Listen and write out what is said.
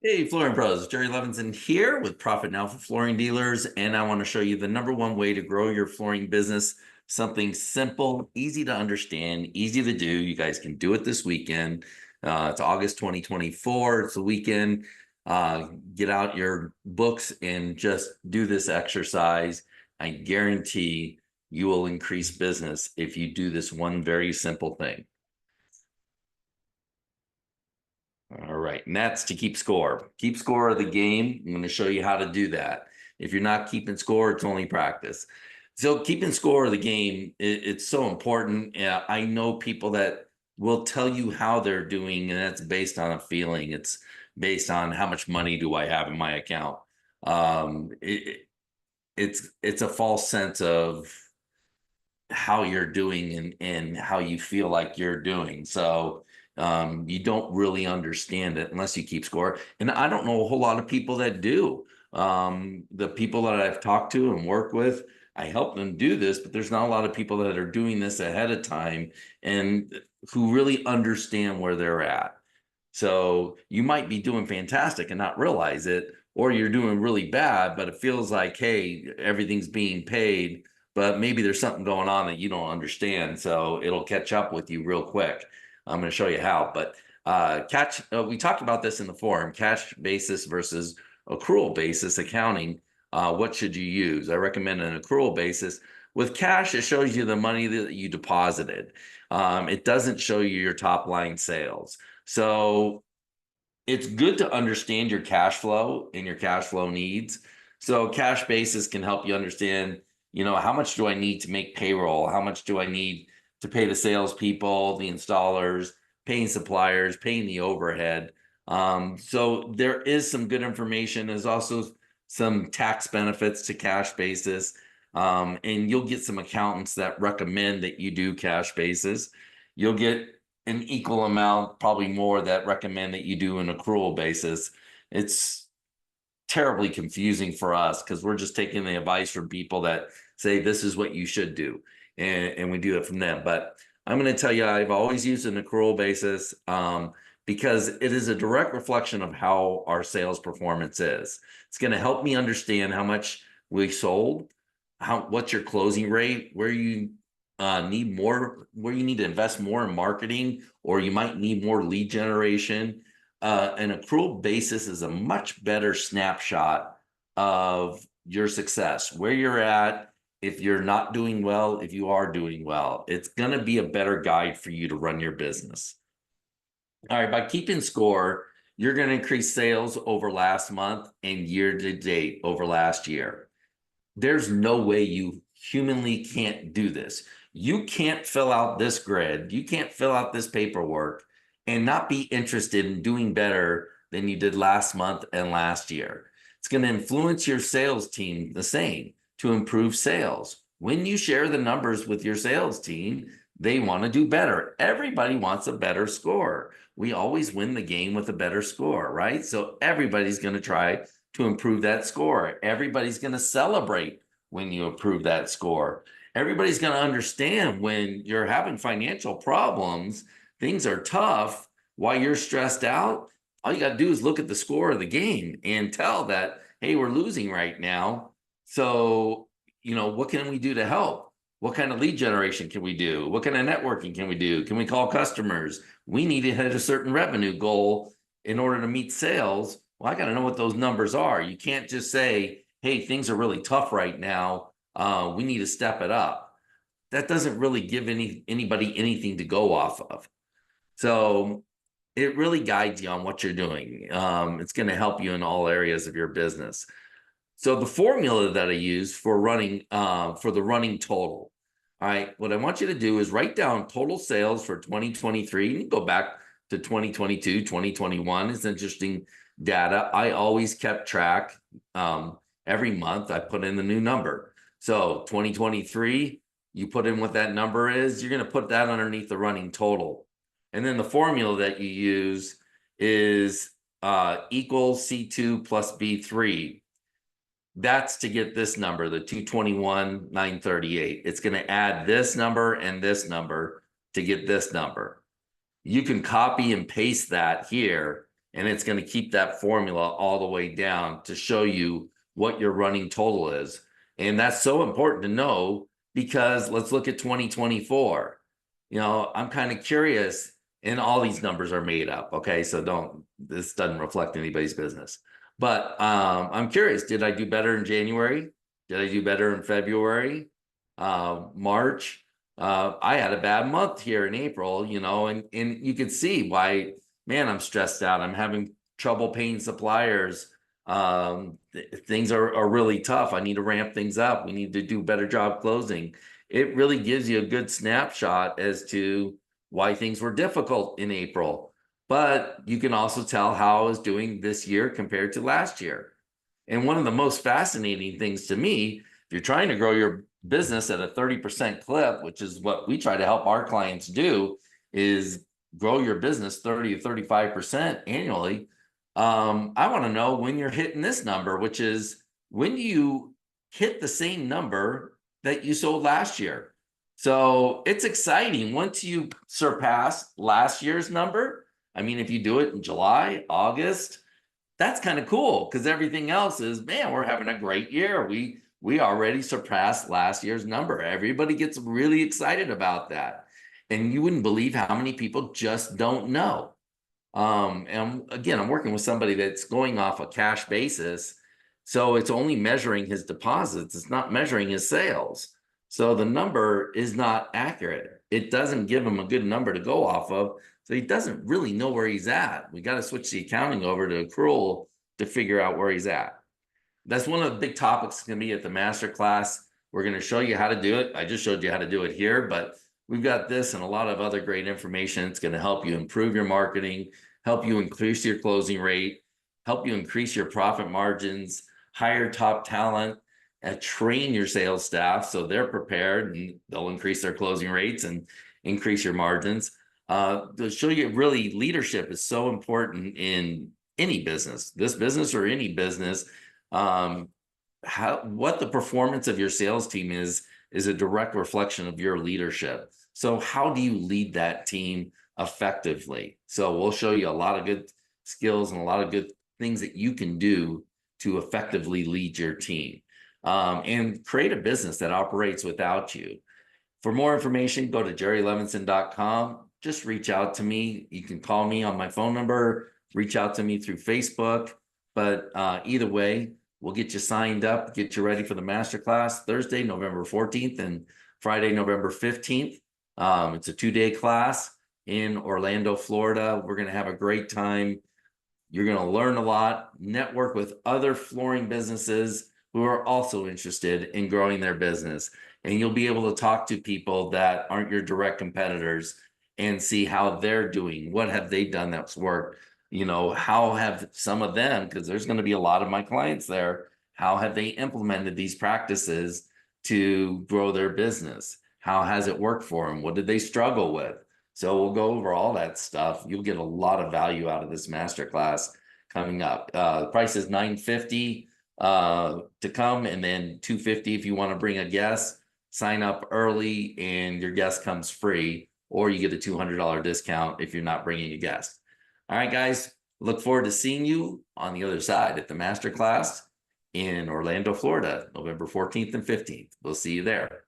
Hey, Flooring Pros, Jerry Levinson here with Profit Now for Flooring Dealers, and I want to show you the number one way to grow your flooring business. Something simple, easy to understand, easy to do. You guys can do it this weekend. It's August 2024. It's the weekend. Get out your books and just do this exercise. I guarantee you will increase business if you do this one very simple thing. All right, and that's to keep score. Keep score of the game. I'm going to show you how to do that. If you're not keeping score, it's only practice. So keeping score of the game, it's so important. I know people that will tell you how they're doing, and that's based on a feeling. It's based on how much money do I have in my account. Um, it, it's a false sense of how you're doing and how you feel like you're doing. So you don't really understand it unless you keep score. And I don't know a whole lot of people that do. The people that I've talked to and worked with, I help them do this, but there's not a lot of people that are doing this ahead of time and who really understand where they're at. So you might be doing fantastic and not realize it, or you're doing really bad, but it feels like, hey, everything's being paid, but maybe there's something going on that you don't understand. So it'll catch up with you real quick. I'm going to show you how. But we talked about this in the forum, cash basis versus accrual basis accounting. What should you use? I recommend an accrual basis. With cash, it shows you the money that you deposited. It doesn't show you your top line sales. So it's good to understand your cash flow and your cash flow needs. So cash basis can help you understand, how much do I need to make payroll? How much do I need to pay the salespeople, the installers, paying suppliers, paying the overhead? So there is some good information. There's also some tax benefits to cash basis. And you'll get some accountants that recommend that you do cash basis. You'll get an equal amount, probably more, that recommend that you do an accrual basis. It's terribly confusing for us because we're just taking the advice from people that say this is what you should do, and we do it from them. But I'm going to tell you, I've always used an accrual basis because it is a direct reflection of how our sales performance is. It's going to help me understand how much we sold, what's your closing rate, where you need more, where you need to invest more in marketing, or you might need more lead generation. An accrual basis is a much better snapshot of your success, where you're at, if you're not doing well, if you are doing well. It's going to be a better guide for you to run your business. All right, by keeping score, you're going to increase sales over last month and year to date over last year. There's no way you humanly can't do this. You can't fill out this grid. You can't fill out this paperwork and not be interested in doing better than you did last month and last year. It's going to influence your sales team the same to improve sales. When you share the numbers with your sales team, they want to do better. Everybody wants a better score. We always win the game with a better score, right? So everybody's going to try to improve that score. Everybody's going to celebrate when you improve that score. Everybody's going to understand when you're having financial problems, things are tough, while you're stressed out. All you got to do is look at the score of the game and tell that, hey, we're losing right now. So, what can we do to help? What kind of lead generation can we do? What kind of networking can we do? Can we call customers? We need to hit a certain revenue goal in order to meet sales. Well, I got to know what those numbers are. You can't just say, hey, things are really tough right now. We need to step it up. That doesn't really give anybody anything to go off of. So it really guides you on what you're doing. It's going to help you in all areas of your business. So the formula that I use for running, for the running total. All right, what I want you to do is write down total sales for 2023. You can go back to 2022, 2021. It's interesting data. I always kept track. Every month I put in the new number. So 2023, you put in what that number is. You're going to put that underneath the running total. And then the formula that you use is equals C2 plus B3. That's to get this number, the 221,938. It's going to add this number and this number to get this number. You can copy and paste that here and it's going to keep that formula all the way down to show you what your running total is. And that's so important to know, because let's look at 2024. I'm kind of curious, and all these numbers are made up. Okay. So this doesn't reflect anybody's business, but I'm curious, did I do better in January? Did I do better in February? March? I had a bad month here in April, and you could see why, man, I'm stressed out. I'm having trouble paying suppliers. Things are really tough. I need to ramp things up. We need to do a better job closing. It really gives you a good snapshot as to why things were difficult in April. But you can also tell how I was doing this year compared to last year. And one of the most fascinating things to me, if you're trying to grow your business at a 30% clip, which is what we try to help our clients do, is grow your business 30 to 35% annually. I want to know when you're hitting this number, which is when do you hit the same number that you sold last year. So it's exciting once you surpass last year's number. I mean, if you do it in July, August, that's kind of cool, because everything else is, man, we're having a great year. We already surpassed last year's number. Everybody gets really excited about that. And you wouldn't believe how many people just don't know. And again, I'm working with somebody that's going off a cash basis. So it's only measuring his deposits. It's not measuring his sales. So the number is not accurate. It doesn't give him a good number to go off of. So he doesn't really know where he's at. We got to switch the accounting over to accrual to figure out where he's at. That's one of the big topics going to be at the master class. We're going to show you how to do it. I just showed you how to do it here, but we've got this and a lot of other great information. It's going to help you improve your marketing, help you increase your closing rate, help you increase your profit margins, hire top talent, and train your sales staff so they're prepared and they'll increase their closing rates and increase your margins. To show you really leadership is so important in any business, this business or any business. What the performance of your sales team is a direct reflection of your leadership. So how do you lead that team effectively? So we'll show you a lot of good skills and a lot of good things that you can do to effectively lead your team, and create a business that operates without you. For more information, go to jerrylevinson.com. Just reach out to me. You can call me on my phone number, reach out to me through Facebook. But either way, we'll get you signed up, get you ready for the masterclass Thursday, November 14th and Friday, November 15th. It's a 2-day class in Orlando, Florida. We're going to have a great time. You're going to learn a lot, network with other flooring businesses who are also interested in growing their business. And you'll be able to talk to people that aren't your direct competitors and see how they're doing. What have they done that's worked? How have some of them, because there's going to be a lot of my clients there, how have they implemented these practices to grow their business? How has it worked for them? What did they struggle with? So we'll go over all that stuff. You'll get a lot of value out of this masterclass coming up. The price is $950 to come, and then $250 if you want to bring a guest. Sign up early and your guest comes free, or you get a $200 discount if you're not bringing a guest. All right, guys, look forward to seeing you on the other side at the masterclass in Orlando, Florida, November 14th and 15th. We'll see you there.